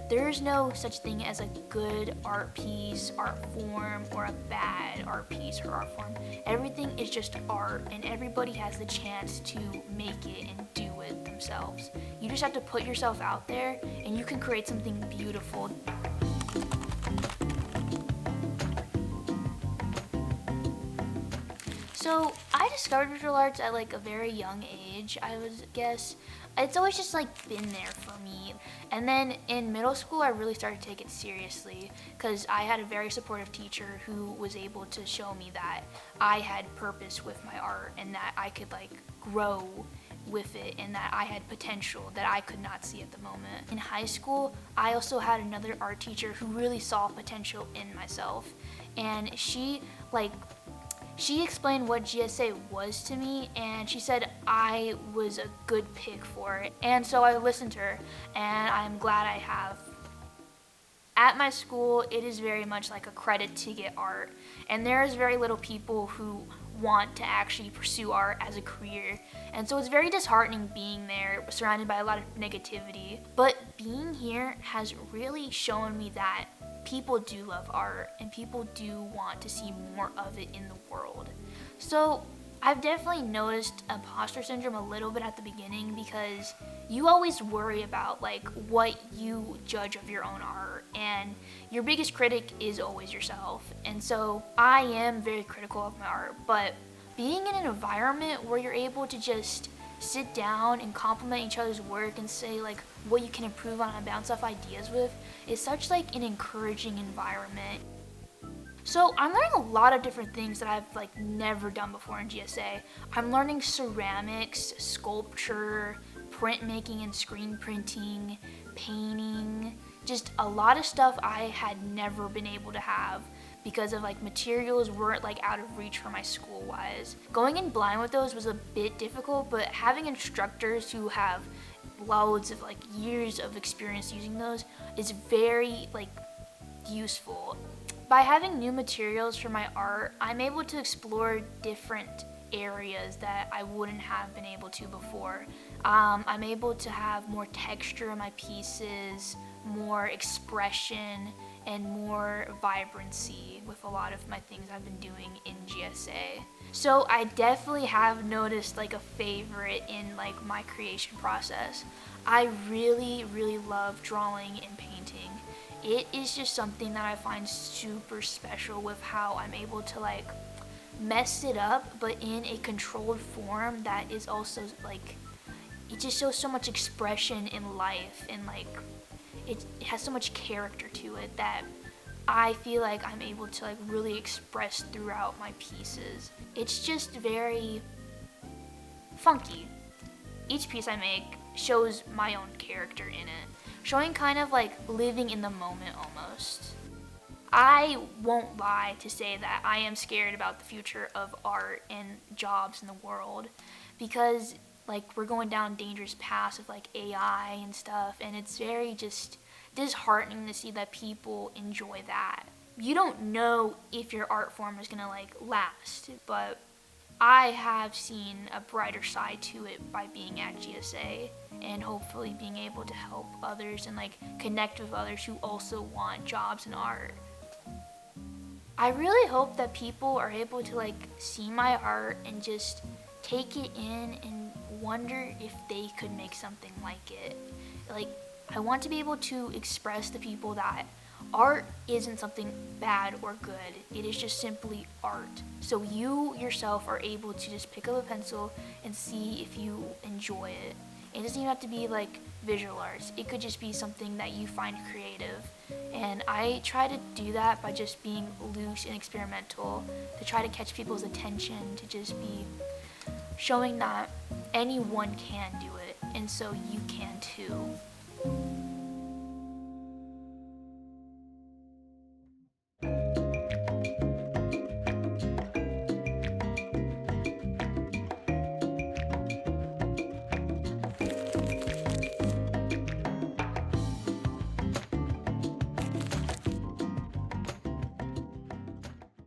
There's no such thing as a good art piece, art form, or a bad art piece or art form. Everything is just art, and everybody has the chance to make it and do it themselves. You just have to put yourself out there, and you can create something beautiful. So I discovered visual arts at like a very young age, I would guess. It's always just like been there for me. And then in middle school, I really started to take it seriously because I had a very supportive teacher who was able to show me that I had purpose with my art and that I could like grow with it and that I had potential that I could not see at the moment. In high school, I also had another art teacher who really saw potential in myself, and she explained what GSA was to me, and she said I was a good pick for it. And so I listened to her, and I'm glad I have. At my school, it is very much like a credit to get art, and there's very little people who want to actually pursue art as a career. And so it's very disheartening being there, surrounded by a lot of negativity. But being here has really shown me that people do love art and people do want to see more of it in the world. So I've definitely noticed imposter syndrome a little bit at the beginning because you always worry about like what you judge of your own art, and your biggest critic is always yourself. And so I am very critical of my art, but being in an environment where you're able to just sit down and compliment each other's work and say like what you can improve on and bounce off ideas with is such like an encouraging environment. So I'm learning a lot of different things that I've like never done before in GSA. I'm learning ceramics, sculpture, printmaking and screen printing, painting, just a lot of stuff I had never been able to have because of like materials weren't like out of reach for my school wise. Going in blind with those was a bit difficult, but having instructors who have loads of like years of experience using those is very like useful. By having new materials for my art, I'm able to explore different areas that I wouldn't have been able to before. I'm able to have more texture in my pieces, more expression, and more vibrancy with a lot of my things I've been doing in GSA. So I definitely have noticed like a favorite in like my creation process. I really, really love drawing and painting. It is just something that I find super special with how I'm able to like mess it up, but in a controlled form that is also like, it just shows so much expression in life, and like it has so much character to it that I feel like I'm able to like really express throughout my pieces. It's just very funky. Each piece I make shows my own character in it, showing kind of like living in the moment almost. I won't lie to say that I am scared about the future of art and jobs in the world because like we're going down dangerous paths of like AI and stuff, and it's very just disheartening to see that people enjoy that. You don't know if your art form is gonna like last, but I have seen a brighter side to it by being at GSA and hopefully being able to help others and like connect with others who also want jobs in art. I really hope that people are able to like see my art and just take it in and wonder if they could make something like it. Like, I want to be able to express to people that art isn't something bad or good. It is just simply art. So you yourself are able to just pick up a pencil and see if you enjoy it. It doesn't even have to be like visual arts. It could just be something that you find creative. And I try to do that by just being loose and experimental, to try to catch people's attention, to just be showing that anyone can do it, and so you can too.